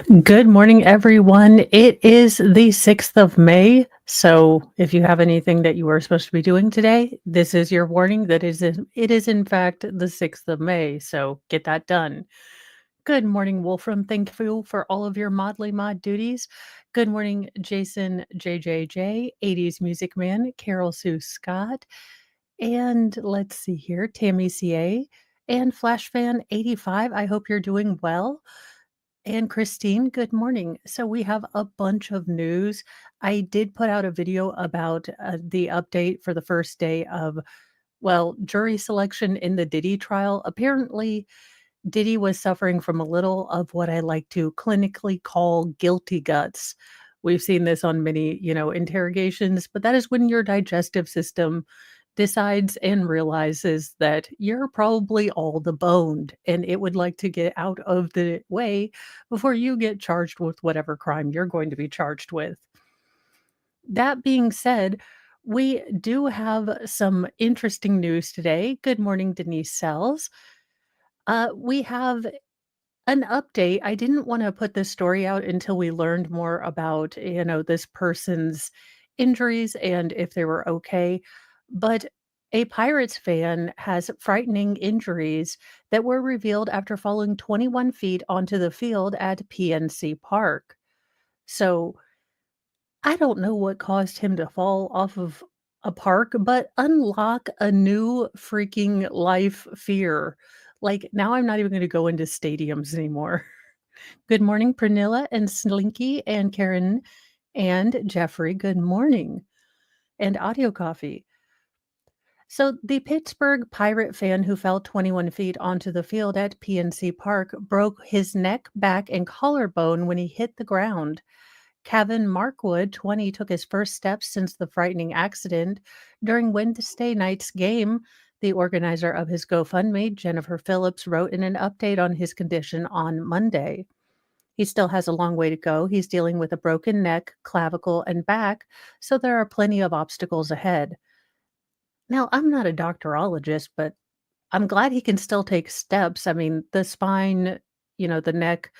Good morning, everyone. It is the 6th of May. So if you have anything that you are supposed to be doing today, this is your warning that it is in fact the 6th of May. So get that done. Good morning, Wolfram. Thank you for all of your Modly Mod duties. Good morning, Jason JJJ, 80s Music Man, Carol Sue Scott, and let's see here, Tammy CA, and Flash Fan 85. I hope you're doing well. And Christine, good morning. So we have a bunch of news. I did put out a video about the update for the first day of, well, jury selection in the Diddy trial. Apparently, Diddy was suffering from a little of what I like to clinically call guilty guts. We've seen this on many, interrogations, but that is when your digestive system decides and realizes that you're probably all the boned and it would like to get out of the way before you get charged with whatever crime you're going to be charged with. That being said, we do have some interesting news today. Good morning, Denise Sells. We have an update. I didn't wanna put this story out until we learned more about, this person's injuries and if they were okay, but a Pirates fan has frightening injuries that were revealed after falling 21 feet onto the field at PNC Park. So, I don't know what caused him to fall off of a park, but unlock a new freaking life fear. Like, now I'm not even gonna go into stadiums anymore. Good morning, Pernilla and Slinky and Karen and Jeffrey. Good morning. And Audio Coffee. So, the Pittsburgh Pirate fan who fell 21 feet onto the field at PNC Park broke his neck, back, and collarbone when he hit the ground. Kevin Markwood, 20, took his first steps since the frightening accident during Wednesday night's game. The organizer of his GoFundMe, Jennifer Phillips, wrote in an update on his condition on Monday. He still has a long way to go. He's dealing with a broken neck, clavicle, and back, so there are plenty of obstacles ahead. Now, I'm not a doctorologist, but I'm glad he can still take steps. I mean, the spine, the neck,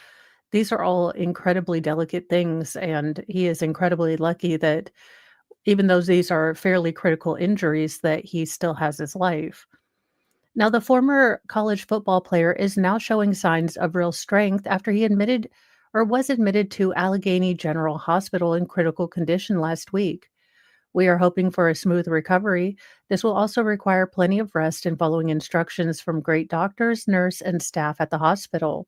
these are all incredibly delicate things, and he is incredibly lucky that even though these are fairly critical injuries, that he still has his life. Now, the former college football player is now showing signs of real strength after he admitted or was admitted to Allegheny General Hospital in critical condition last week. We are hoping for a smooth recovery. This will also require plenty of rest and following instructions from great doctors, nurse, and staff at the hospital.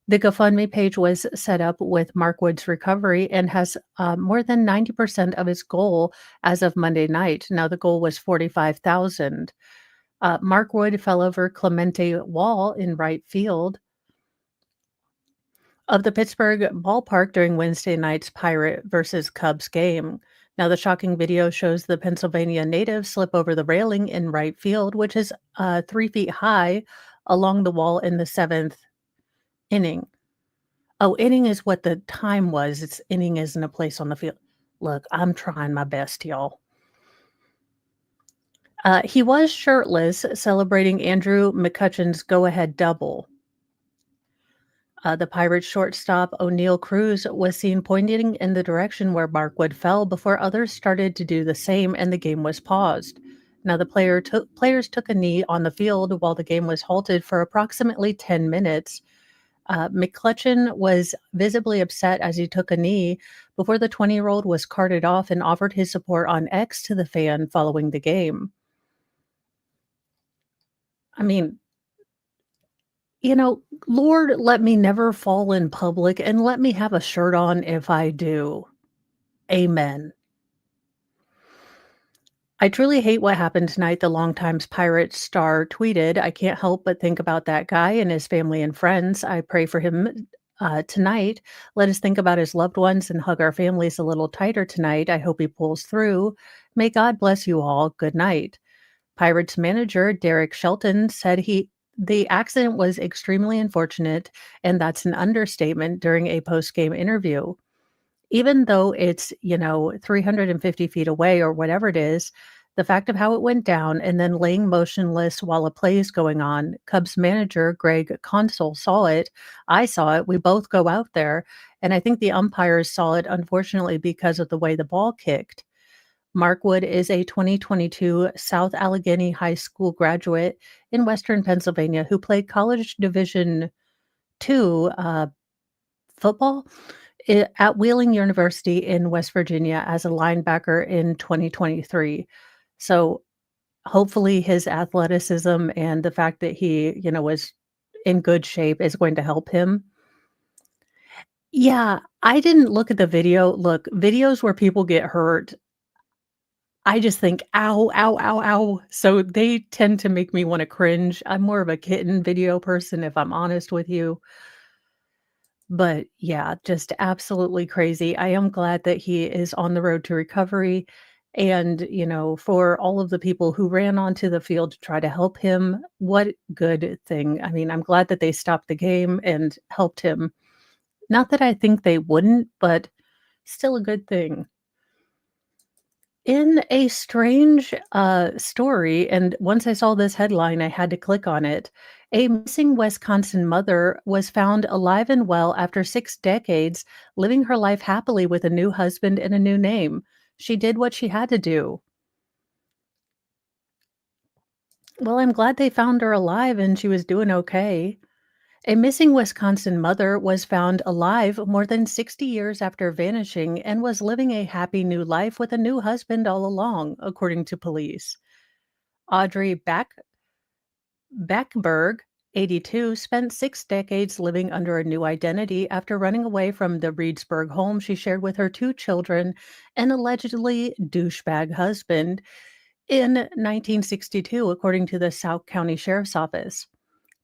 The GoFundMe page was set up with Markwood's recovery and has more than 90% of its goal as of Monday night. Now, the goal was 45,000. Markwood fell over Clemente Wall in right field of the Pittsburgh ballpark during Wednesday night's Pirate versus Cubs game. Now, the shocking video shows the Pennsylvania native slip over the railing in right field, which is 3 feet high along the wall in the seventh inning. Oh, inning is what the time was. It's inning isn't a place on the field. Look, I'm trying my best, y'all. He was shirtless, celebrating Andrew McCutcheon's go-ahead double. The Pirates shortstop O'Neill Cruz was seen pointing in the direction where Markwood fell before others started to do the same, and the game was paused. Now, the players took a knee on the field while the game was halted for approximately 10 minutes. McCutcheon was visibly upset as he took a knee before the 20-year-old was carted off and offered his support on X to the fan following the game. I mean, Lord, let me never fall in public and let me have a shirt on if I do. Amen. I truly hate what happened tonight, the longtime Pirates star tweeted. I can't help but think about that guy and his family and friends. I pray for him tonight. Let us think about his loved ones and hug our families a little tighter tonight. I hope he pulls through. May God bless you all. Good night. Pirates manager Derek Shelton said the accident was extremely unfortunate, and that's an understatement during a post-game interview. Even though it's, 350 feet away or whatever it is, The fact of how it went down and then laying motionless while a play is going on, Cubs manager Greg Console saw it. I saw it. We both go out there. And I think the umpires saw it, unfortunately, because of the way the ball kicked. Mark Wood is a 2022 South Allegheny High School graduate in Western Pennsylvania who played college Division II football at Wheeling University in West Virginia as a linebacker in 2023. So hopefully his athleticism and the fact that he, was in good shape is going to help him. Yeah, I didn't look at the video. Look, videos where people get hurt, I just think, "Ow, ow, ow, ow." So they tend to make me wanna cringe. I'm more of a kitten video person, if I'm honest with you. But yeah, just absolutely crazy. I am glad that he is on the road to recovery and, for all of the people who ran onto the field to try to help him, what good thing. I mean, I'm glad that they stopped the game and helped him. Not that I think they wouldn't, but still a good thing. In a strange, story, and once I saw this headline, I had to click on it. A missing Wisconsin mother was found alive and well after 6 decades, living her life happily with a new husband and a new name. She did what she had to do. Well, I'm glad they found her alive and she was doing okay. A missing Wisconsin mother was found alive more than 60 years after vanishing and was living a happy new life with a new husband all along, according to police. Audrey Beckberg, 82, spent 6 decades living under a new identity after running away from the Reedsburg home she shared with her 2 children and allegedly douchebag husband in 1962, according to the South County Sheriff's Office.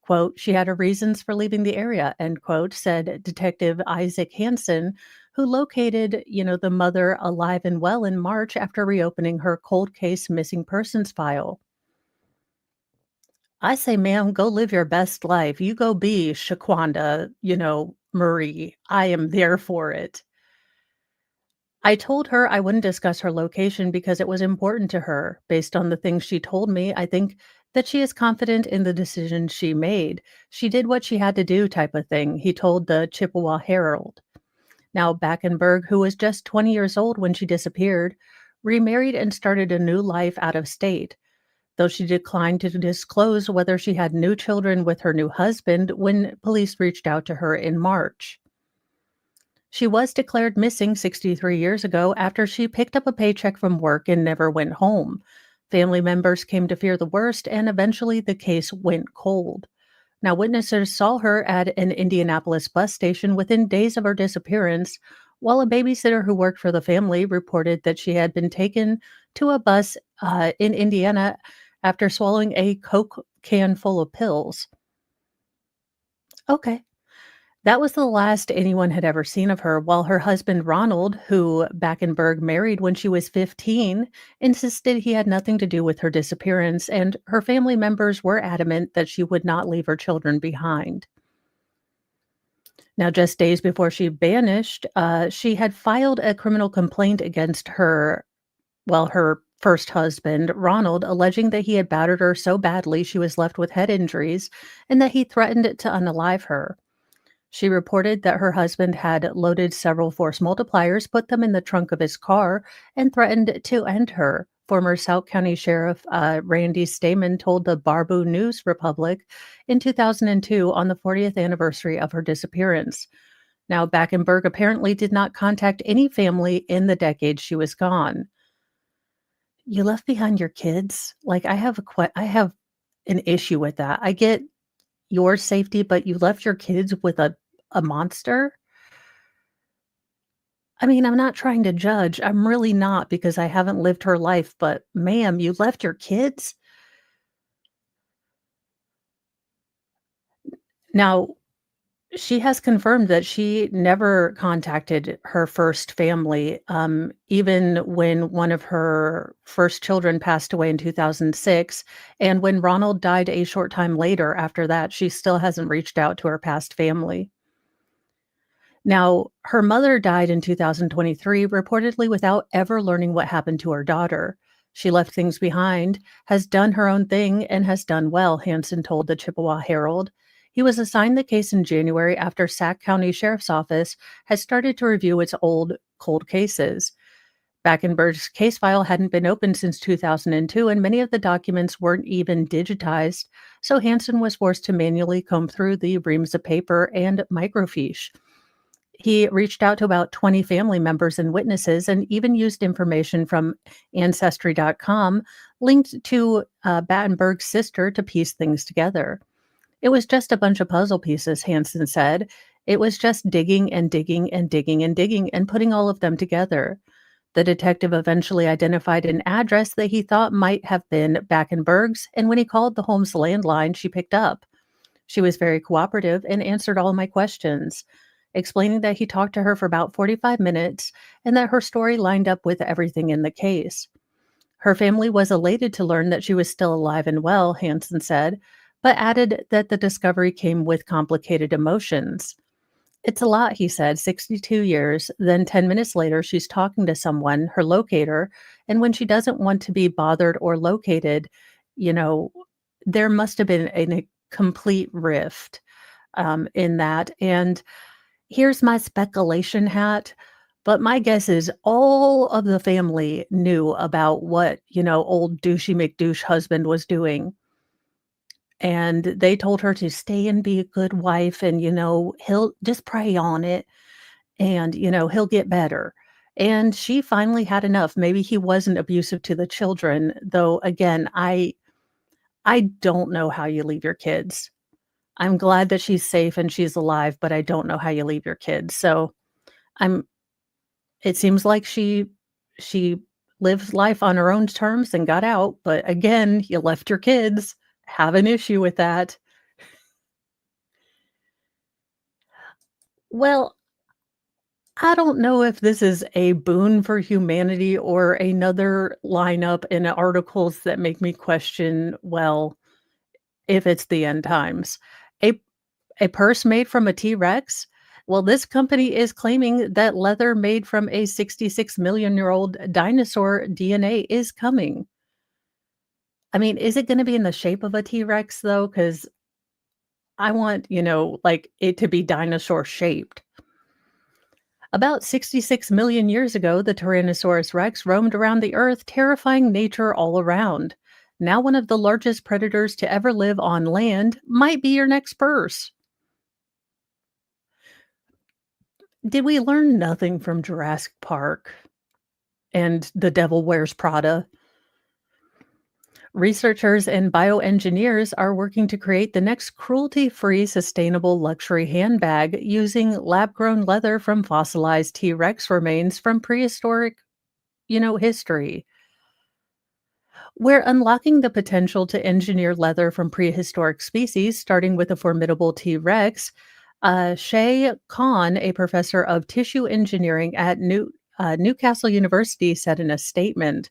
Quote, "She had her reasons for leaving the area," end quote, said Detective Isaac Hansen, who located, the mother alive and well in March after reopening her cold case missing persons file. I say, ma'am, go live your best life. You go be Shaquanda, Marie. I am there for it. I told her I wouldn't discuss her location because it was important to her. Based on the things she told me, I think that she is confident in the decision she made. She did what she had to do, type of thing, he told the Chippewa Herald. Now, Backenberg, who was just 20 years old when she disappeared, remarried and started a new life out of state, though she declined to disclose whether she had new children with her new husband when police reached out to her in March. She was declared missing 63 years ago after she picked up a paycheck from work and never went home. Family members came to fear the worst, and eventually the case went cold. Now, witnesses saw her at an Indianapolis bus station within days of her disappearance, while a babysitter who worked for the family reported that she had been taken to a bus in Indiana after swallowing a Coke can full of pills. Okay. That was the last anyone had ever seen of her, while her husband Ronald, who Backenberg married when she was 15, insisted he had nothing to do with her disappearance, and her family members were adamant that she would not leave her children behind. Now, just days before she vanished, she had filed a criminal complaint against her first husband, Ronald, alleging that he had battered her so badly she was left with head injuries and that he threatened to unalive her. She reported that her husband had loaded several force multipliers, put them in the trunk of his car, and threatened to end her. Former South County Sheriff Randy Stamen told the Barbu News Republic in 2002 on the 40th anniversary of her disappearance. Now, Backenberg apparently did not contact any family in the decade she was gone. You left behind your kids? Like, I have an issue with that. I get your safety, but you left your kids with a monster? I mean, I'm not trying to judge. I'm really not because I haven't lived her life, but ma'am, you left your kids? Now, she has confirmed that she never contacted her first family, even when one of her first children passed away in 2006, and when Ronald died a short time later after that, she still hasn't reached out to her past family. Now, her mother died in 2023, reportedly without ever learning what happened to her daughter. She left things behind, has done her own thing, and has done well, Hansen told the Chippewa Herald. He was assigned the case in January after Sac County Sheriff's Office has started to review its old cold cases. Backenberg's case file hadn't been opened since 2002, and many of the documents weren't even digitized, so Hansen was forced to manually comb through the reams of paper and microfiche. He reached out to about 20 family members and witnesses and even used information from Ancestry.com linked to Battenberg's sister to piece things together. It was just a bunch of puzzle pieces, Hansen said. It was just digging and digging and digging and digging and putting all of them together. The detective eventually identified an address that he thought might have been Backenberg's, and when he called the home's landline, she picked up. She was very cooperative and answered all my questions, explaining that he talked to her for about 45 minutes and that her story lined up with everything in the case. Her family was elated to learn that she was still alive and well, Hansen said, but added that the discovery came with complicated emotions. It's a lot, he said, 62 years. Then 10 minutes later, she's talking to someone, her locator, and when she doesn't want to be bothered or located, you know, there must have been a complete rift in that. And here's my speculation hat. But my guess is all of the family knew about what, old douchey McDouche husband was doing. And they told her to stay and be a good wife and, he'll just pray on it and, he'll get better. And she finally had enough. Maybe he wasn't abusive to the children, though again, I don't know how you leave your kids. I'm glad that she's safe and she's alive, but I don't know how you leave your kids. So I'm it seems like she lived life on her own terms and got out, but again, you left your kids. Have an issue with that. Well, I don't know if this is a boon for humanity or another lineup in articles that make me question, well, if it's the end times. A a purse made from a T-Rex? Well, this company is claiming that leather made from a 66 million-year-old dinosaur DNA is coming. I mean, is it gonna be in the shape of a T-Rex though? Because I want, like, it to be dinosaur shaped. About 66 million years ago, the Tyrannosaurus rex roamed around the earth, terrifying nature all around. Now, one of the largest predators to ever live on land might be your next purse. Did we learn nothing from Jurassic Park and The Devil Wears Prada? Researchers and bioengineers are working to create the next cruelty free, sustainable luxury handbag using lab grown leather from fossilized T Rex remains from prehistoric, history. We're unlocking the potential to engineer leather from prehistoric species, starting with the formidable T Rex. Shay Khan, a professor of tissue engineering at Newcastle University, said in a statement.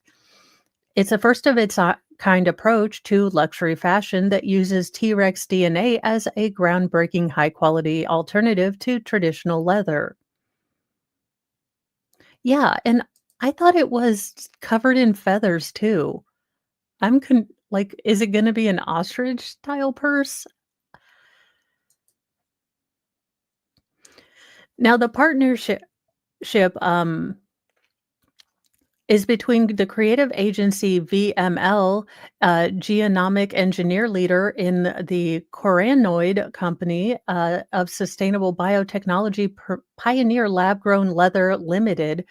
It's a first of its kind approach to luxury fashion that uses T Rex DNA as a groundbreaking high quality alternative to traditional leather. Yeah, and I thought it was covered in feathers too. Like, is it gonna be an ostrich style purse? Now the partnership is between the creative agency VML, genomic engineer leader in the Coranoid company of sustainable biotechnology Pioneer Lab Grown Leather Limited.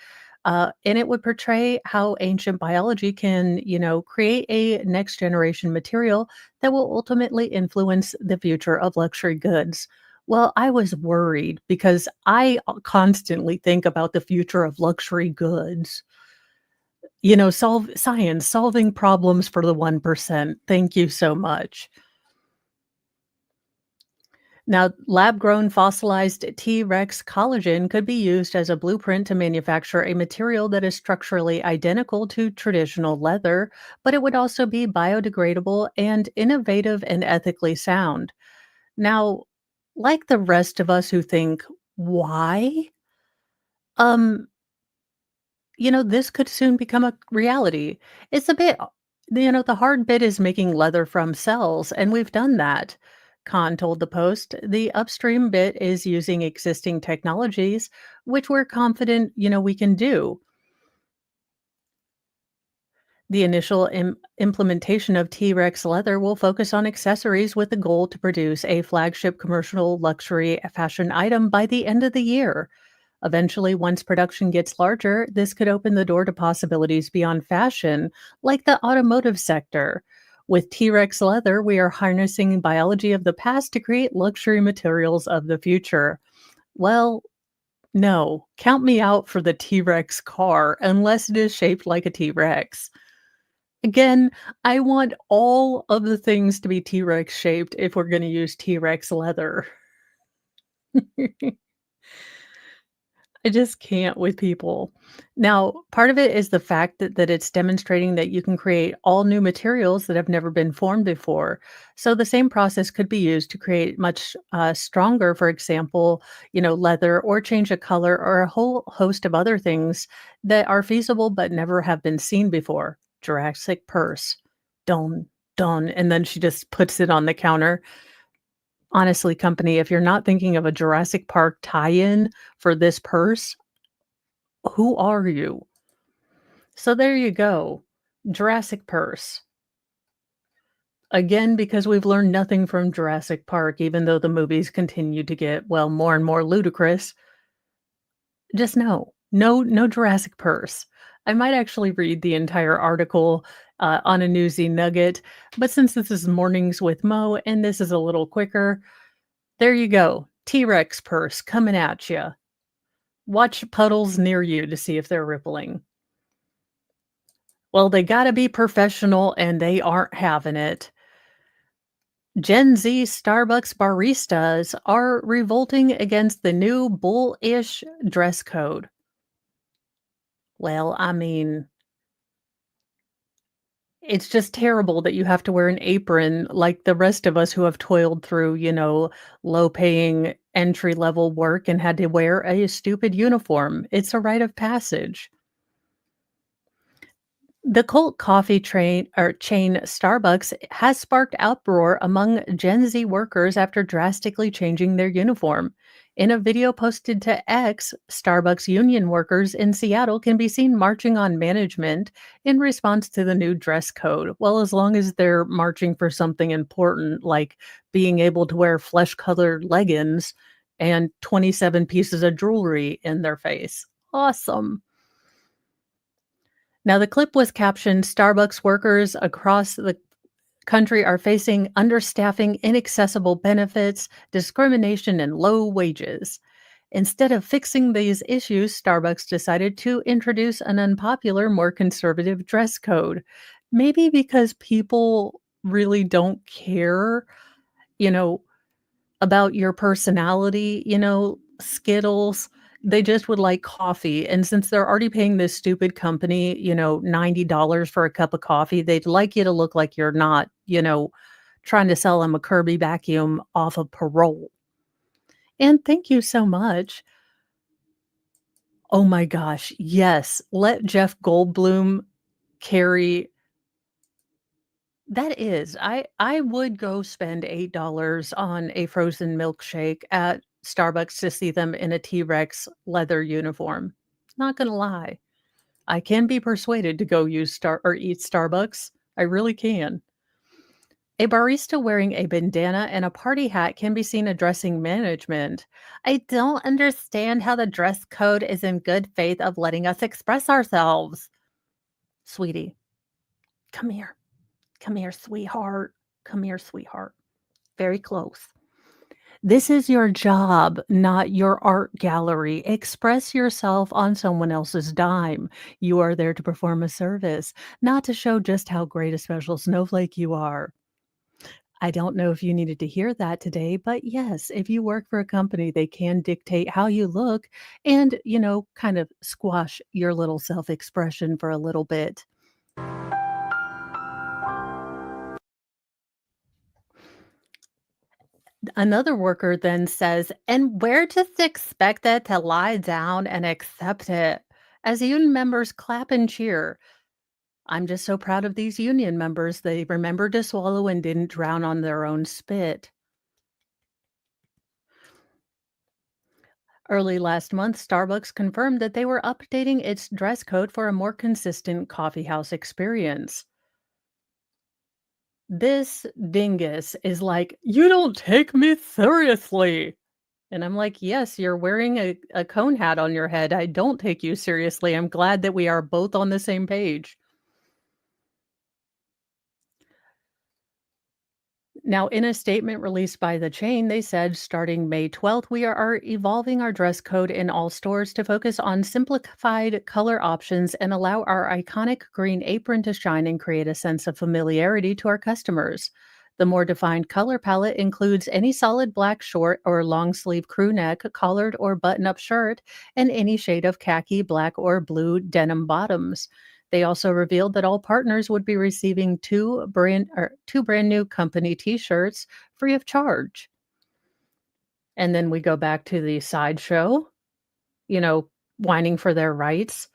And it would portray how ancient biology can, create a next generation material that will ultimately influence the future of luxury goods. Well, I was worried because I constantly think about the future of luxury goods. Solving problems for the 1%. Thank you so much. Now, lab-grown fossilized T-Rex collagen could be used as a blueprint to manufacture a material that is structurally identical to traditional leather, but it would also be biodegradable and innovative and ethically sound. Now, like the rest of us who think, "Why?" Um, This could soon become a reality. It's a bit, the hard bit is making leather from cells, and we've done that. Khan told the Post. The upstream bit is using existing technologies, which we're confident, we can do. The initial implementation of T Rex leather will focus on accessories with the goal to produce a flagship commercial luxury fashion item by the end of the year. Eventually, once production gets larger, this could open the door to possibilities beyond fashion, like the automotive sector. With T Rex leather, we are harnessing biology of the past to create luxury materials of the future. Well, no, count me out for the T Rex car unless it is shaped like a T Rex. Again, I want all of the things to be T Rex shaped if we're going to use T Rex leather. I just can't with people. Now, part of it is the fact that it's demonstrating that you can create all new materials that have never been formed before. So the same process could be used to create much stronger, for example, leather, or change a color, or a whole host of other things that are feasible but never have been seen before. Jurassic purse. Done, done. And then she just puts it on the counter. Honestly, company, if you're not thinking of a Jurassic Park tie-in for this purse, who are you? So there you go. Jurassic purse. Again, because we've learned nothing from Jurassic Park, even though the movies continue to get, well, more and more ludicrous. Just no. No, no Jurassic purse. I might actually read the entire article on a newsy nugget, but since this is Mornings with Mo and this is a little quicker, there you go. T-Rex purse coming at you. Watch puddles near you to see if they're rippling. Well, they gotta be professional, and they aren't having it. Gen Z Starbucks baristas are revolting against the new bullish dress code. Well, I mean, it's just terrible that you have to wear an apron like the rest of us who have toiled through, low-paying entry-level work and had to wear a stupid uniform. It's a rite of passage. The cult coffee chain Starbucks has sparked uproar among Gen Z workers after drastically changing their uniform. In a video posted to X, Starbucks union workers in Seattle can be seen marching on management in response to the new dress code. Well, as long as they're marching for something important like being able to wear flesh-colored leggings and 27 pieces of jewelry in their face. Awesome. Now, the clip was captioned Starbucks workers across the country are facing understaffing, inaccessible benefits, discrimination, and low wages. Instead of fixing these issues, Starbucks decided to introduce an unpopular, more conservative dress code. Maybe because people really don't care, you know, about your personality, Skittles. They just would like coffee, and since they're already paying this stupid company, $90 for a cup of coffee, they'd like you to look like you're not, trying to sell them a Kirby vacuum off of parole. And thank you so much. Oh my gosh, yes, let Jeff Goldblum carry that is, I would go spend $8 on a frozen milkshake at Starbucks to see them in a T-Rex leather uniform. Not gonna lie. I can be persuaded to go use Star or eat Starbucks. I really can. A barista wearing a bandana and a party hat can be seen addressing management. I don't understand how the dress code is in good faith of letting us express ourselves. Sweetie, come here. Come here, sweetheart. Come here, sweetheart. Very close. This is your job, not your art gallery. Express yourself on someone else's dime. You are there to perform a service, not to show just how great a special snowflake you are. I don't know if you needed to hear that today, but yes, if you work for a company, they can dictate how you look and, kind of squash your little self expression for a little bit. Another worker then says, "And we're just expected to lie down and accept it." as union members clap and cheer. I'm just so proud of these union members. They remembered to swallow and didn't drown on their own spit. Early last month, Starbucks confirmed that they were updating its dress code for a more consistent coffeehouse experience. This dingus is like, "You don't take me seriously." And I'm like, "Yes, you're wearing a cone hat on your head. I don't take you seriously. I'm glad that we are both on the same page." Now, in a statement released by the chain, they said starting May 12th, we are evolving our dress code in all stores to focus on simplified color options and allow our iconic green apron to shine and create a sense of familiarity to our customers. The more defined color palette includes any solid black short or long sleeve crew neck, collared or button up shirt, and any shade of khaki, black, or blue denim bottoms. They also revealed that all partners would be receiving two brand new company t-shirts free of charge. And then we go back to the sideshow, you know, whining for their rights.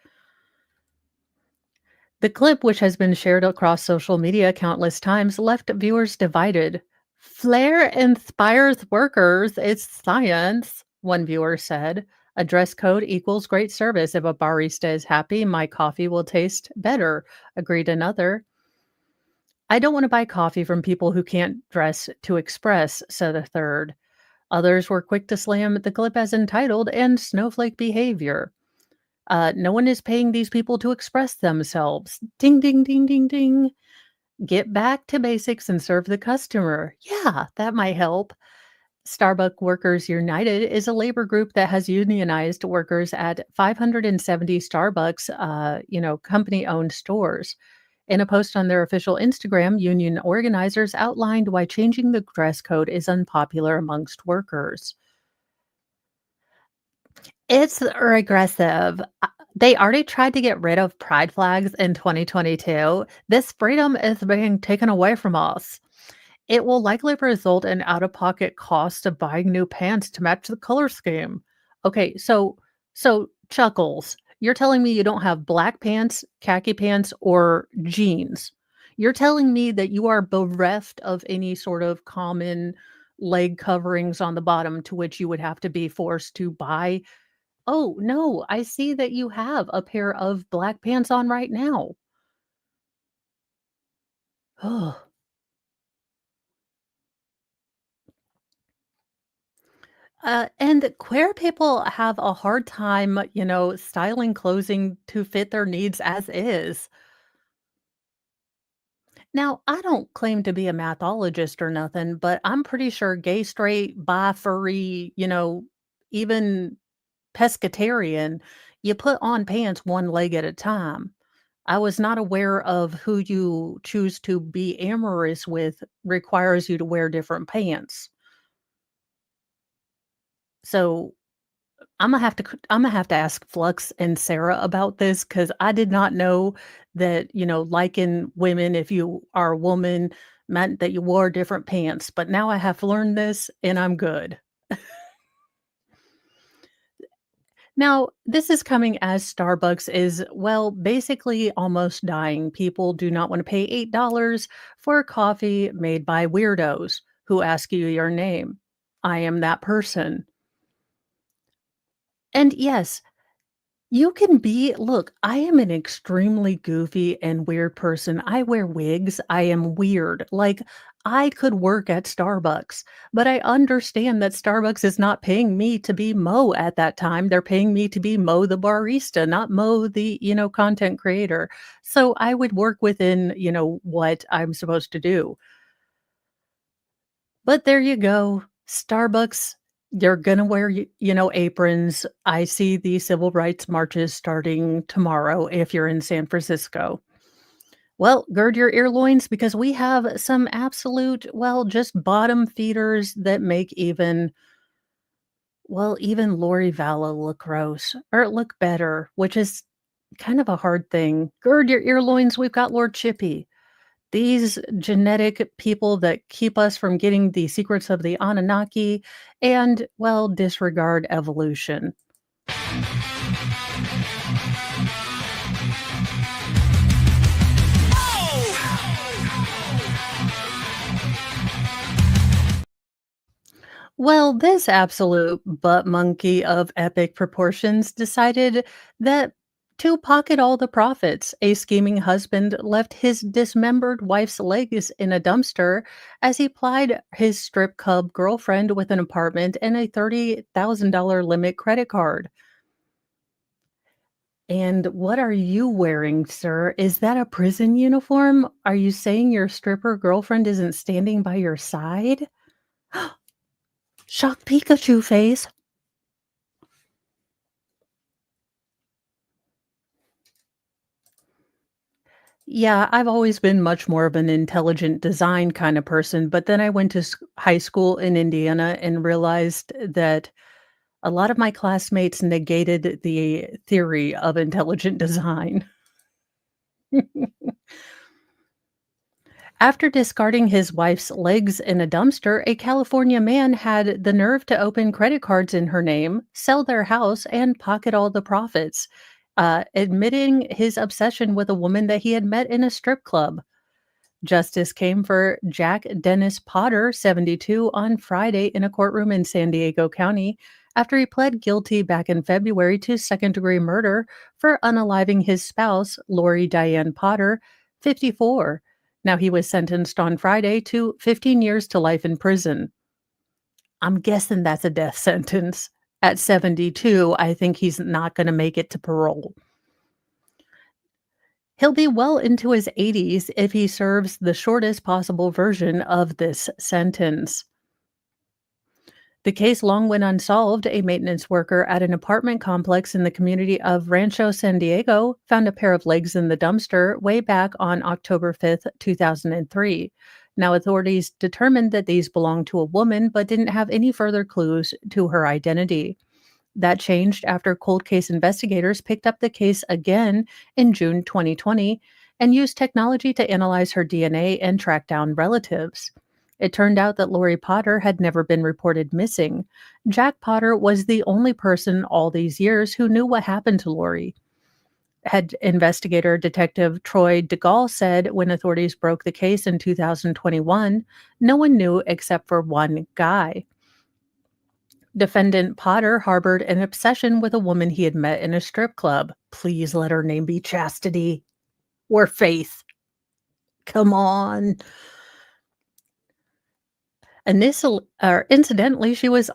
The clip, which has been shared across social media countless times, left viewers divided. Flair inspires workers. It's science, one viewer said. A dress code equals great service. If a barista is happy, my coffee will taste better, agreed another. I don't want to buy coffee from people who can't dress to express, said a third. Others were quick to slam the clip as entitled and snowflake behavior. No one is paying these people to express themselves. Ding, ding, ding, ding, ding. Get back to basics and serve the customer. Yeah, that might help. Starbucks Workers United is a labor group that has unionized workers at 570 Starbucks, company-owned stores. In a post on their official Instagram, union organizers outlined why changing the dress code is unpopular amongst workers. It's regressive. They already tried to get rid of pride flags in 2022. This freedom is being taken away from us. It will likely result in out-of-pocket costs of buying new pants to match the color scheme. Okay, so Chuckles, you're telling me you don't have black pants, khaki pants, or jeans. You're telling me that you are bereft of any sort of common leg coverings on the bottom to which you would have to be forced to buy. Oh, no, I see that you have a pair of black pants on right now. Ugh. And queer people have a hard time, styling clothing to fit their needs as is. Now, I don't claim to be a mathologist or nothing, but I'm pretty sure gay, straight, bi, furry, even pescatarian, you put on pants one leg at a time. I was not aware of who you choose to be amorous with requires you to wear different pants. So Imma have to ask Flux and Sarah about this because I did not know that, liking women, if you are a woman, meant that you wore different pants, but now I have learned this and I'm good. Now, this is coming as Starbucks is, well, basically almost dying. People do not wanna pay $8 for a coffee made by weirdos who ask you your name. I am that person. And yes, you can be look, I am an extremely goofy and weird person. I wear wigs. I am weird. Like, I could work at Starbucks, but I understand that Starbucks is not paying me to be Mo at that time. They're paying me to be Mo the barista, not Mo the, content creator. So I would work within, what I'm supposed to do. But there you go. Starbucks, you're gonna wear, aprons. I see the civil rights marches starting tomorrow if you're in San Francisco. Well, gird your ear loins because we have some absolute, well, just bottom feeders that make even Lori Vallow look gross or look better, which is kind of a hard thing. Gird your ear loins. We've got Lord Chippy. These genetic people that keep us from getting the secrets of the Anunnaki and, well, disregard evolution. Well, this absolute butt monkey of epic proportions decided that to pocket all the profits, a scheming husband left his dismembered wife's legs in a dumpster as he plied his strip club girlfriend with an apartment and a $30,000 limit credit card. And what are you wearing, sir? Is that a prison uniform? Are you saying your stripper girlfriend isn't standing by your side? Shock Pikachu face. Yeah, I've always been much more of an intelligent design kind of person, but then I went to high school in Indiana and realized that a lot of my classmates negated the theory of intelligent design. After discarding his wife's legs in a dumpster, a California man had the nerve to open credit cards in her name, sell their house, and pocket all the profits, admitting his obsession with a woman that he had met in a strip club. Justice came for Jack Dennis Potter, 72, on Friday in a courtroom in San Diego County after he pled guilty back in February to second degree murder for unaliving his spouse, Lori Diane Potter, 54. Now, he was sentenced on Friday to 15 years to life in prison. I'm guessing that's a death sentence. At 72, I think he's not going to make it to parole. He'll be well into his 80s if he serves the shortest possible version of this sentence. The case long went unsolved. A maintenance worker at an apartment complex in the community of Rancho San Diego found a pair of legs in the dumpster way back on October 5th, 2003. Now, authorities determined that these belonged to a woman but didn't have any further clues to her identity. That changed after cold case investigators picked up the case again in June 2020 and used technology to analyze her DNA and track down relatives. It turned out that Lori Potter had never been reported missing. Jack Potter was the only person all these years who knew what happened to Lori. Head investigator Detective Troy DeGaulle said when authorities broke the case in 2021, no one knew except for one guy. Defendant Potter harbored an obsession with a woman he had met in a strip club. Please let her name be Chastity or Faith. Come on. Incidentally, she was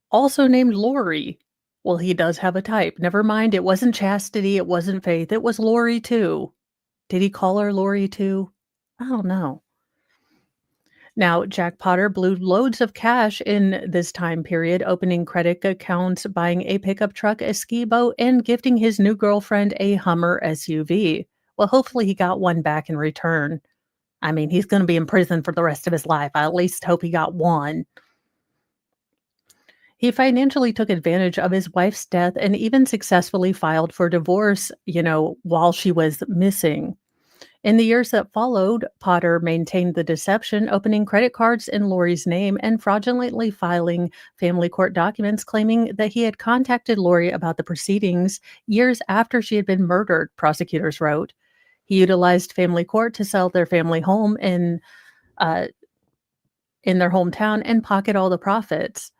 also named Lori. Well, he does have a type. Never mind, it wasn't Chastity, it wasn't Faith, it was Lori too. Did he call her Lori too? I don't know. Now, Jack Potter blew loads of cash in this time period, opening credit accounts, buying a pickup truck, a ski boat, and gifting his new girlfriend a Hummer SUV. Well, hopefully he got one back in return. I mean, he's going to be in prison for the rest of his life. I at least hope he got one. He financially took advantage of his wife's death and even successfully filed for divorce, while she was missing. In the years that followed, Potter maintained the deception, opening credit cards in Lori's name and fraudulently filing family court documents claiming that he had contacted Lori about the proceedings years after she had been murdered, prosecutors wrote. He utilized family court to sell their family home uh, in their hometown and pocket all the profits.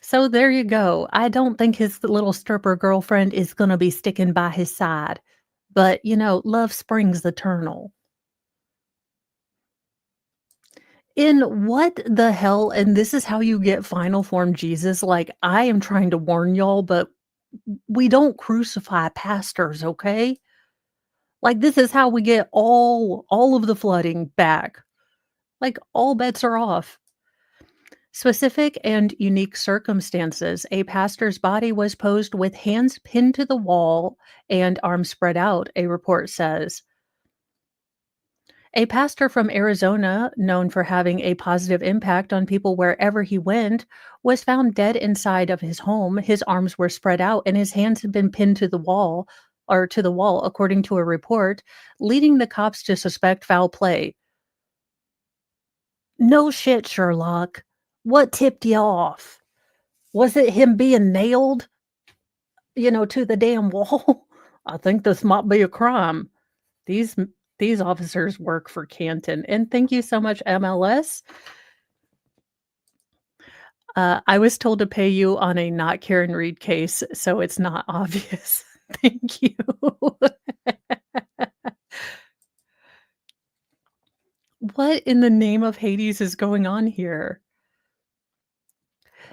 So there you go. I don't think his little stripper girlfriend is going to be sticking by his side. But, love springs eternal. In what the hell? And this is how you get final form Jesus. Like, I am trying to warn y'all, but we don't crucify pastors, okay? Like, this is how we get all of the flooding back. Like, all bets are off. Specific and unique circumstances. A pastor's body was posed with hands pinned to the wall and arms spread out, a report says. A pastor from Arizona, known for having a positive impact on people wherever he went, was found dead inside of his home. His arms were spread out and his hands had been pinned to the wall, according to a report, leading the cops to suspect foul play. No shit, Sherlock. What tipped you off? Was it him being nailed, to the damn wall? I think this might be a crime. These these officers work for Canton. And thank you so much, MLS. I was told to pay you on a not Karen Reed case, so it's not obvious. Thank you. What in the name of Hades is going on here?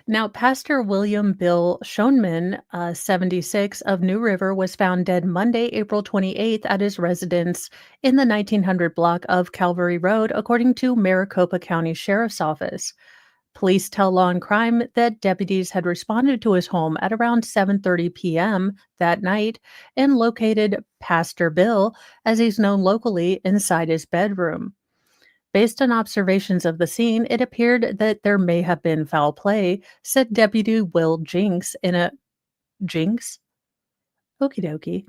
Now, Pastor William Bill Schoenman, 76, of New River, was found dead Monday, April 28th at his residence in the 1900 block of Calvary Road, according to Maricopa County Sheriff's Office. Police tell Law and Crime that deputies had responded to his home at around 7:30 p.m. that night and located Pastor Bill, as he's known locally, inside his bedroom. Based on observations of the scene, it appeared that there may have been foul play, said Deputy Will Jinks in a Jinks? Okie dokie.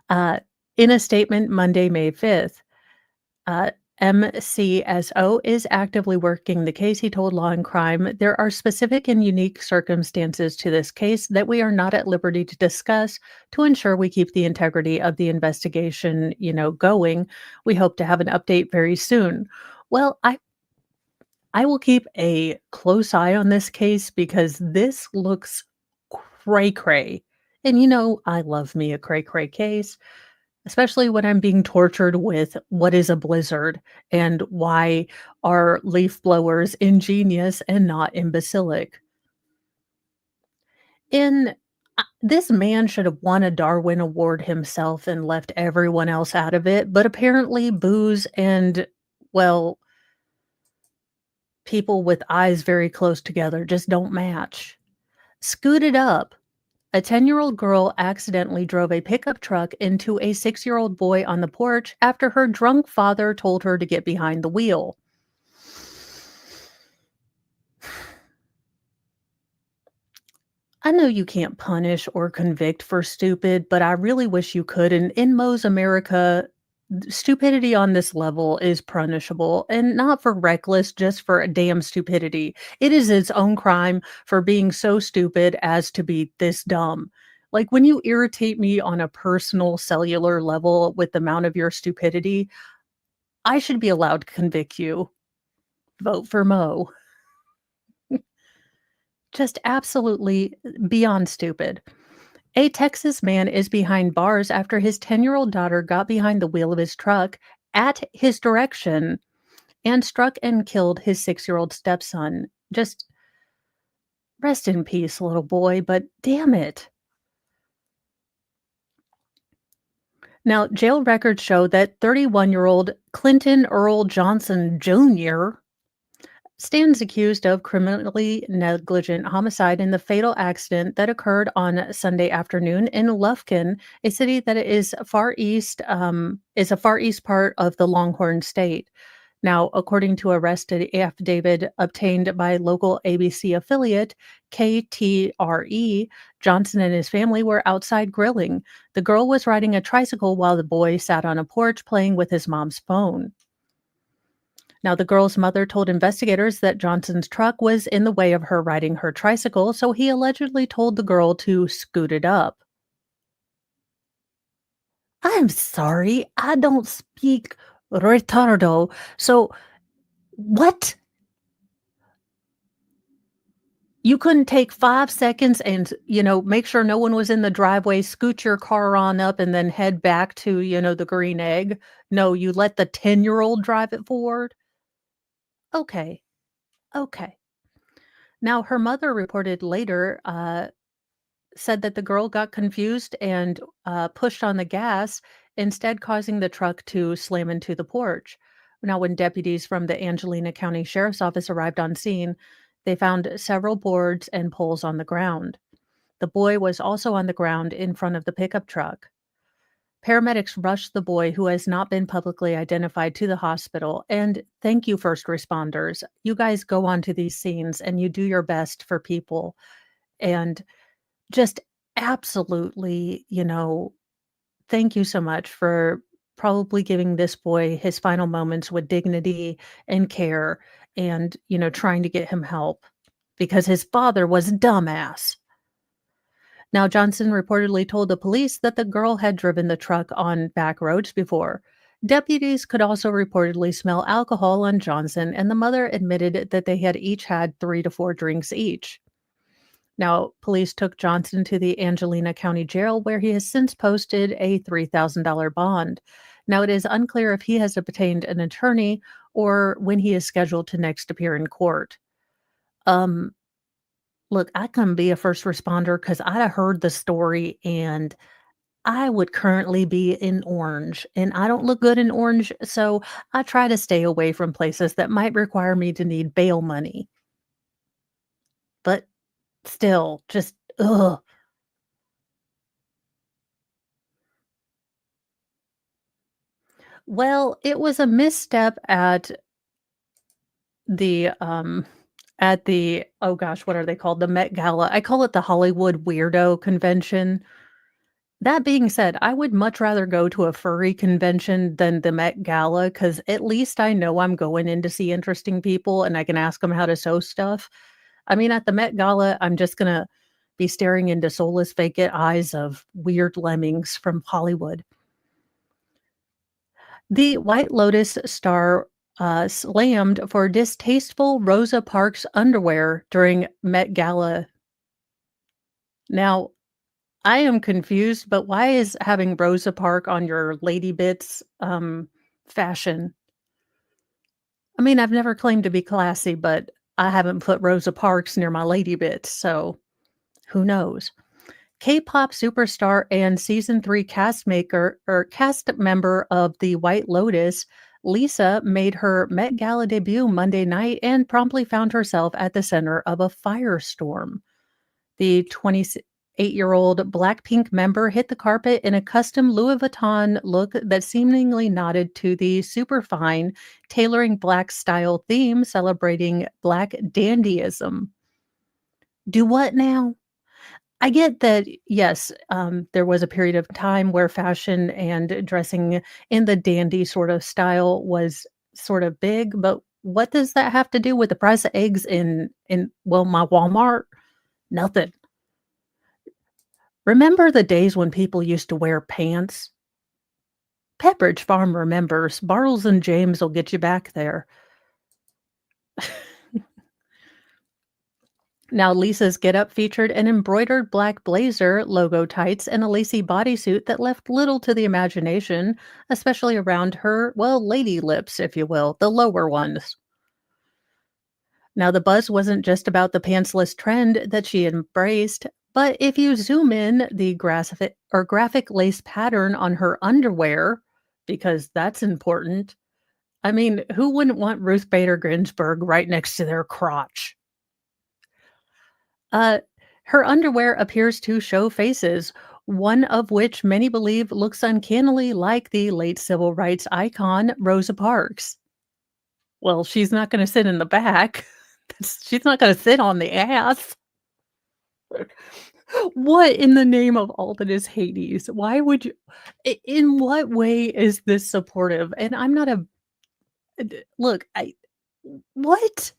Uh, in a statement Monday, May 5th. Uh, MCSO is actively working the case, he told Law and Crime. There are specific and unique circumstances to this case that we are not at liberty to discuss to ensure we keep the integrity of the investigation, going. We hope to have an update very soon. Well, I will keep a close eye on this case because this looks cray cray. And I love me a cray cray case, especially when I'm being tortured with what is a blizzard and why are leaf blowers ingenious and not imbecilic. In This man should have won a Darwin Award himself and left everyone else out of it, but apparently booze and, well, people with eyes very close together just don't match. Scoot it up. A 10-year-old girl accidentally drove a pickup truck into a 6-year-old boy on the porch after her drunk father told her to get behind the wheel. I know you can't punish or convict for stupid, but I really wish you could. And in Mo's America, stupidity on this level is punishable, and not for reckless, just for a damn stupidity. It is its own crime for being so stupid as to be this dumb. Like when you irritate me on a personal cellular level with the amount of your stupidity, I should be allowed to convict you. Vote for Mo. Just absolutely beyond stupid. A Texas man is behind bars after his 10-year-old daughter got behind the wheel of his truck at his direction and struck and killed his 6-year-old stepson. Just rest in peace, little boy, but damn it. Now, jail records show that 31-year-old Clinton Earl Johnson Jr. stands accused of criminally negligent homicide in the fatal accident that occurred on Sunday afternoon in Lufkin, a city that is a far east part of the Longhorn State. Now, according to arrest affidavit obtained by local ABC affiliate KTRE, Johnson and his family were outside grilling. The girl was riding a tricycle while the boy sat on a porch playing with his mom's phone. Now, the girl's mother told investigators that Johnson's truck was in the way of her riding her tricycle, so he allegedly told the girl to scoot it up. I'm sorry, I don't speak retardo. So, what? You couldn't take 5 seconds and, make sure no one was in the driveway, scoot your car on up, and then head back to, the green egg? No, you let the 10-year-old drive it forward? Okay, okay. Now, her mother reported later, said that the girl got confused and pushed on the gas, instead causing the truck to slam into the porch. Now, when deputies from the Angelina County Sheriff's Office arrived on scene, they found several boards and poles on the ground. The boy was also on the ground in front of the pickup truck. Paramedics rushed the boy, who has not been publicly identified, to the hospital. And thank you, first responders. You guys go onto these scenes and you do your best for people. And just absolutely, thank you so much for probably giving this boy his final moments with dignity and care and, trying to get him help because his father was a dumbass. Now, Johnson reportedly told the police that the girl had driven the truck on back roads before. Deputies could also reportedly smell alcohol on Johnson, and the mother admitted that they had each had 3 to 4 drinks each. Now, police took Johnson to the Angelina County Jail, where he has since posted a $3,000 bond. Now, it is unclear if he has obtained an attorney or when he is scheduled to next appear in court. Um, Look, I couldn't be a first responder because I'd have heard the story and I would currently be in orange, and I don't look good in orange, so I try to stay away from places that might require me to need bail money. But still, just ugh. Well, it was a misstep the, um at the oh gosh, what are they called? The Met Gala. I call it the Hollywood Weirdo Convention. That being said, I would much rather go to a furry convention than the Met Gala because at least I know I'm going in to see interesting people and I can ask them how to sew stuff. I mean, at the Met Gala, I'm just gonna be staring into soulless vacant eyes of weird lemmings from Hollywood. The White Lotus star, slammed for distasteful Rosa Parks underwear during Met Gala. Now, I am confused, but why is having Rosa Park on your lady bits, fashion? I mean, I've never claimed to be classy, but I haven't put Rosa Parks near my lady bits, so who knows? K-pop superstar and season 3 cast member of The White Lotus, Lisa made her Met Gala debut Monday night and promptly found herself at the center of a firestorm. The 28-year-old Blackpink member hit the carpet in a custom Louis Vuitton look that seemingly nodded to the superfine tailoring black style theme celebrating black dandyism. Do what now? I get that, yes, there was a period of time where fashion and dressing in the dandy sort of style was sort of big, but what does that have to do with the price of eggs in my Walmart? Nothing. Remember the days when people used to wear pants? Pepperidge Farm remembers. Bartles and James will get you back there. Now, Lisa's getup featured an embroidered black blazer, logo tights, and a lacy bodysuit that left little to the imagination, especially around her, well, lady lips, if you will, the lower ones. Now, the buzz wasn't just about the pantsless trend that she embraced, but if you zoom in, the graphic lace pattern on her underwear, because that's important. I mean, who wouldn't want Ruth Bader Ginsburg right next to their crotch? Uh, Her underwear appears to show faces, one of which many believe looks uncannily like the late civil rights icon Rosa Parks. Well, she's not gonna sit in the back. She's not gonna sit on the ass. What in the name of all that is Hades? Why would you in what way is this supportive? And I'm not a look, I what?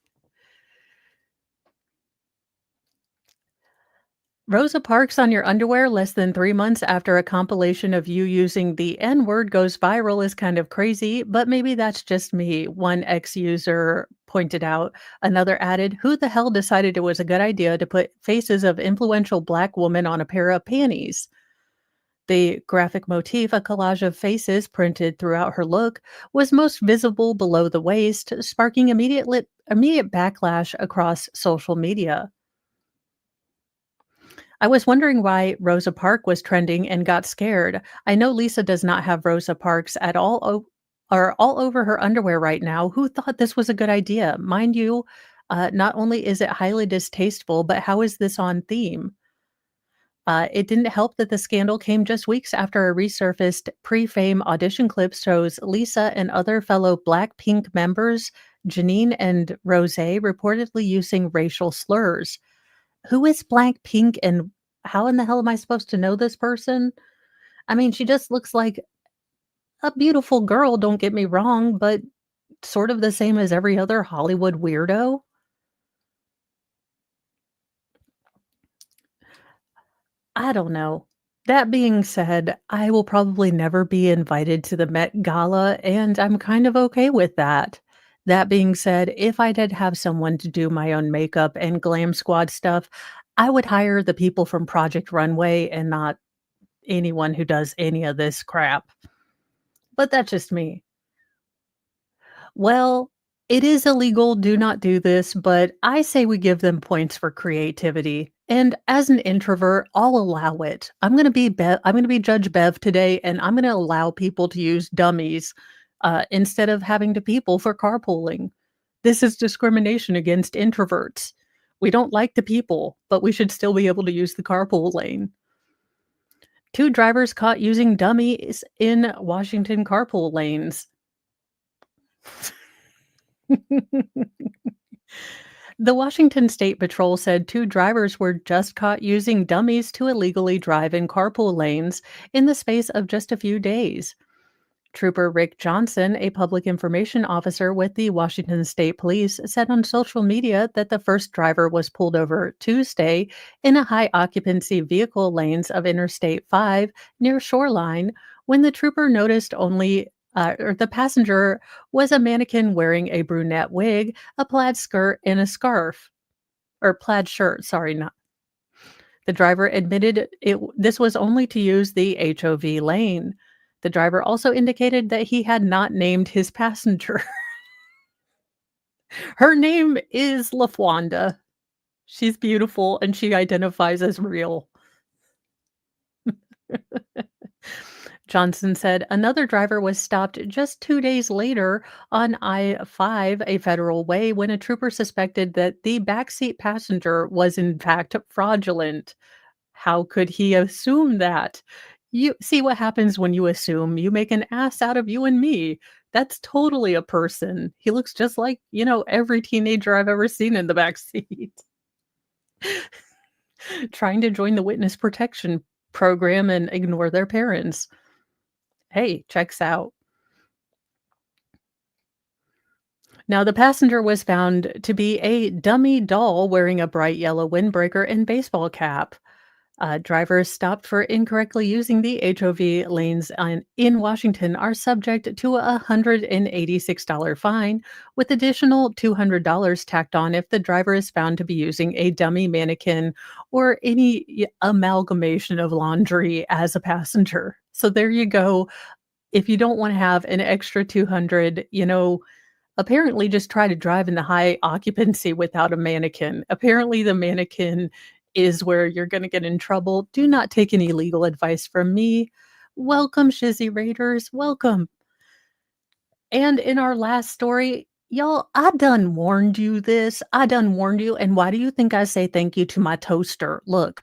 Rosa Parks on your underwear less than 3 months after a compilation of you using the N-word goes viral is kind of crazy, but maybe that's just me, one ex-user pointed out. Another added, "Who the hell decided it was a good idea to put faces of influential Black women on a pair of panties?" The graphic motif, a collage of faces printed throughout her look, was most visible below the waist, sparking immediate backlash across social media. I was wondering why Rosa Parks was trending and got scared. I know Lisa does not have Rosa Parks at all or all over her underwear right now. Who thought this was a good idea? Mind you, not only is it highly distasteful, but how is this on theme? It didn't help that the scandal came just weeks after a resurfaced pre-fame audition clip shows Lisa and other fellow Blackpink members, Janine and Rose, reportedly using racial slurs. Who is Blackpink and how in the hell am I supposed to know this person? I mean, she just looks like a beautiful girl, don't get me wrong, but sort of the same as every other Hollywood weirdo. I don't know. That being said, I will probably never be invited to the Met Gala, and I'm kind of okay with that. That being said, if I did have someone to do my own makeup and glam squad stuff, I would hire the people from Project Runway and not anyone who does any of this crap. But that's just me. Well, it is illegal, do not do this, but I say we give them points for creativity. And as an introvert, I'll allow it. I'm going to be Judge Bev today and I'm going to allow people to use dummies instead of having to people for carpooling. This is discrimination against introverts. We don't like the people, but we should still be able to use the carpool lane. Two drivers caught using dummies in Washington carpool lanes. The Washington State Patrol said two drivers were just caught using dummies to illegally drive in carpool lanes in the space of just a few days. Trooper Rick Johnson, a public information officer with the Washington State Police, said on social media that the first driver was pulled over Tuesday in a high occupancy vehicle lanes of Interstate 5 near Shoreline when the trooper noticed or the passenger was a mannequin wearing a brunette wig, a plaid skirt, and a scarf. Or plaid shirt, sorry, not. The driver admitted this was only to use the HOV lane. The driver also indicated that he had not named his passenger. Her name is LaFwanda. She's beautiful and she identifies as real. Johnson said another driver was stopped just 2 days later on I-5, a federal way, when a trooper suspected that the backseat passenger was in fact fraudulent. How could he assume that? You see what happens when you assume. You make an ass out of you and me. That's totally a person. He looks just like, every teenager I've ever seen in the back seat. Trying to join the witness protection program and ignore their parents. Hey, checks out. Now, the passenger was found to be a dummy doll wearing a bright yellow windbreaker and baseball cap. Drivers stopped for incorrectly using the HOV lanes in Washington are subject to a $186 fine, with additional $200 tacked on if the driver is found to be using a dummy mannequin or any amalgamation of laundry as a passenger. So there you go. If you don't want to have an extra 200, apparently just try to drive in the high occupancy without a mannequin. Apparently the mannequin is where you're gonna get in trouble. Do not take any legal advice from me. Welcome, Shizzy Raiders, welcome. And in our last story, y'all, I done warned you this. I done warned you, and why do you think I say thank you to my toaster? Look,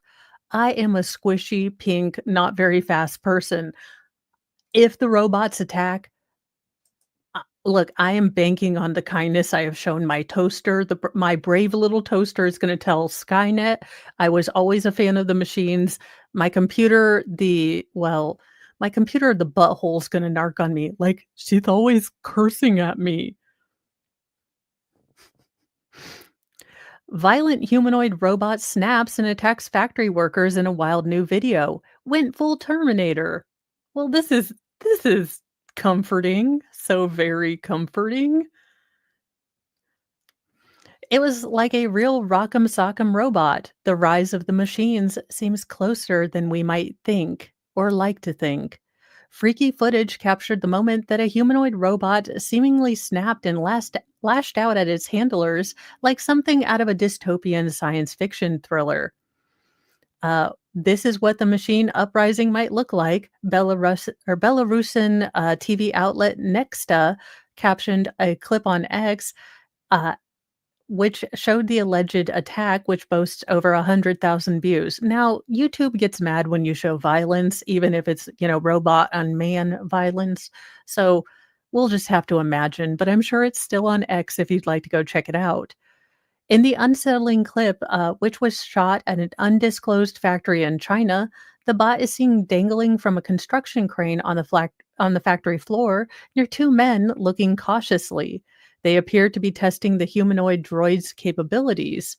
I am a squishy, pink, not very fast person. If the robots attack, look, I am banking on the kindness I have shown my toaster. My brave little toaster is gonna tell Skynet, I was always a fan of the machines. My computer, the butthole's gonna narc on me, like, "She's always cursing at me." Violent humanoid robot snaps and attacks factory workers in a wild new video. Went full Terminator. Well, this is comforting, so very comforting. It was like a real rock'em sock'em robot. The rise of the machines seems closer than we might think or like to think. Freaky footage captured the moment that a humanoid robot seemingly snapped and lashed out at its handlers like something out of a dystopian science fiction thriller. This is what the machine uprising might look like. Belarusian TV outlet Nexta captioned a clip on X. Uh, which showed the alleged attack, which boasts over 100,000 views. Now, YouTube gets mad when you show violence, even if it's, robot on man violence. So we'll just have to imagine, but I'm sure it's still on X if you'd like to go check it out. In the unsettling clip, which was shot at an undisclosed factory in China, the bot is seen dangling from a construction crane on the factory floor near two men looking cautiously. They appear to be testing the humanoid droid's capabilities.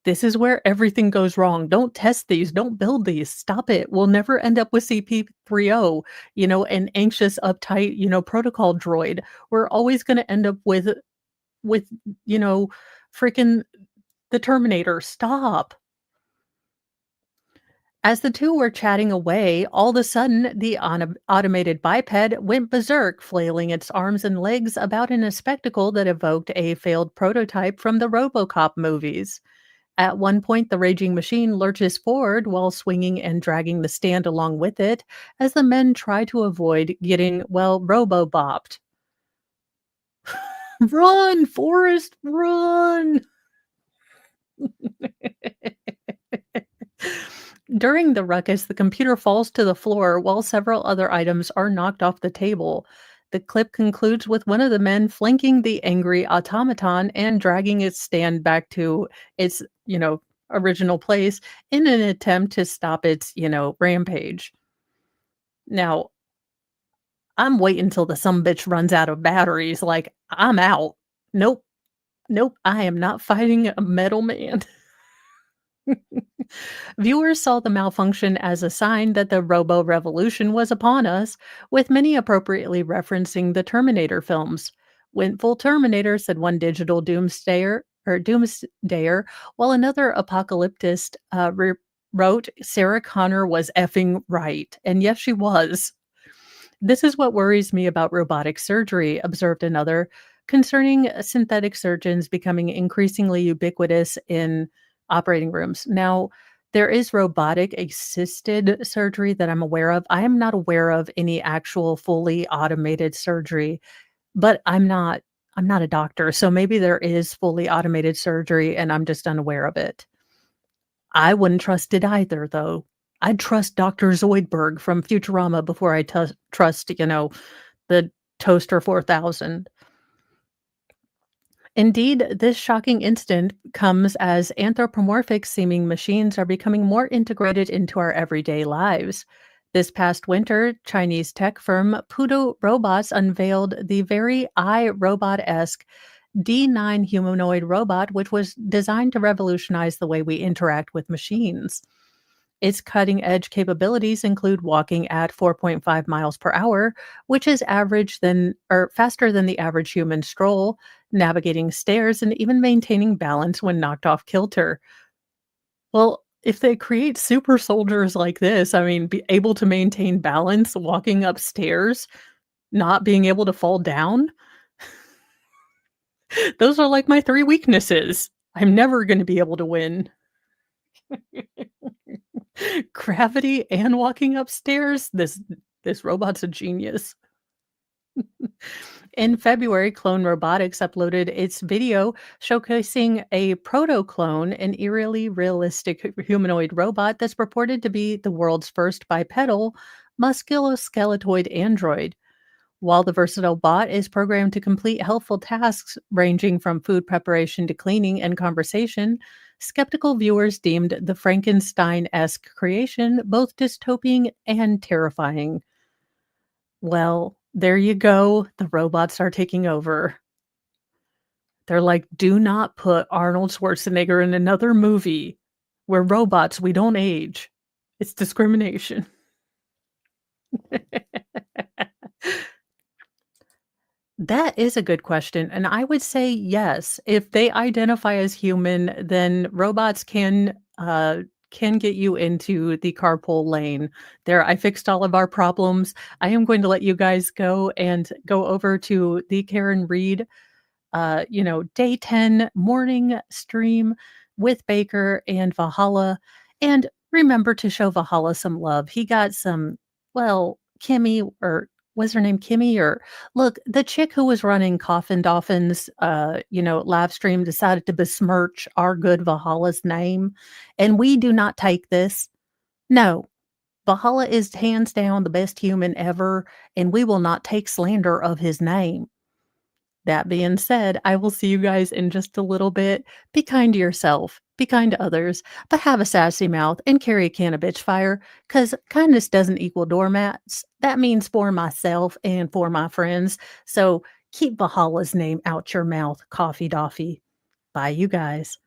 This is where everything goes wrong. Don't test these. Don't build these. Stop it. We'll never end up with CP30, an anxious, uptight, protocol droid. We're always going to end up with, you know, freaking the Terminator. Stop. As the two were chatting away, all of a sudden the automated biped went berserk, flailing its arms and legs about in a spectacle that evoked a failed prototype from the Robocop movies. At one point, the raging machine lurches forward while swinging and dragging the stand along with it as the men try to avoid getting, well, robo-bopped. Run, Forrest, run! During the ruckus, the computer falls to the floor while several other items are knocked off the table. The clip concludes with one of the men flanking the angry automaton and dragging its stand back to its, original place in an attempt to stop its, rampage. Now, I'm waiting till the sumbitch runs out of batteries. Like, I'm out. Nope. Nope. I am not fighting a metal man. Viewers saw the malfunction as a sign that the robo revolution was upon us, with many appropriately referencing the Terminator films. Went full Terminator, said one digital doomsdayer, while another apocalyptist wrote Sarah Connor was effing right. And yes, she was. This is what worries me about robotic surgery, observed another, concerning synthetic surgeons becoming increasingly ubiquitous in operating rooms. Now, there is robotic assisted surgery that I'm aware of. I am not aware of any actual fully automated surgery, but I'm not a doctor, so maybe there is fully automated surgery and I'm just unaware of it. I wouldn't trust it either, though. I'd trust Dr. Zoidberg from Futurama before I trust, the Toaster 4000. Indeed, this shocking incident comes as anthropomorphic seeming machines are becoming more integrated into our everyday lives. This past winter, Chinese tech firm Pudo Robots unveiled the very iRobot esque D9 humanoid robot, which was designed to revolutionize the way we interact with machines. Its cutting edge capabilities include walking at 4.5 miles per hour, which is average than or faster than the average human stroll, navigating stairs, and even maintaining balance when knocked off kilter. Well, if they create super soldiers like this, I mean, be able to maintain balance walking upstairs, not being able to fall down, those are like my three weaknesses. I'm never going to be able to win. Gravity and walking upstairs? This robot's a genius. In February, Clone Robotics uploaded its video showcasing a proto-clone, an eerily realistic humanoid robot that's purported to be the world's first bipedal, musculoskeletoid android. While the versatile bot is programmed to complete helpful tasks ranging from food preparation to cleaning and conversation, skeptical viewers deemed the Frankenstein-esque creation both dystopian and terrifying. Well, there you go. The robots are taking over. They're like, do not put Arnold Schwarzenegger in another movie. We're robots. We don't age. It's discrimination. That is a good question, and I would say yes. If they identify as human, then robots can get you into the carpool lane. There, I fixed all of our problems. I am going to let you guys go and go over to the Karen Reed day 10 morning stream with Baker and Valhalla. And remember to show Valhalla some love. He got some, well, Kimmy, or was her name Kimmy? Or look, the chick who was running Coffin Dolphins, live stream decided to besmirch our good Valhalla's name. And we do not take this. No, Valhalla is hands down the best human ever, and we will not take slander of his name. That being said, I will see you guys in just a little bit. Be kind to yourself, be kind to others, but have a sassy mouth and carry a can of bitch fire, because kindness doesn't equal doormats. That means for myself and for my friends. So keep Valhalla's name out your mouth, Coffee Doffy. Bye, you guys.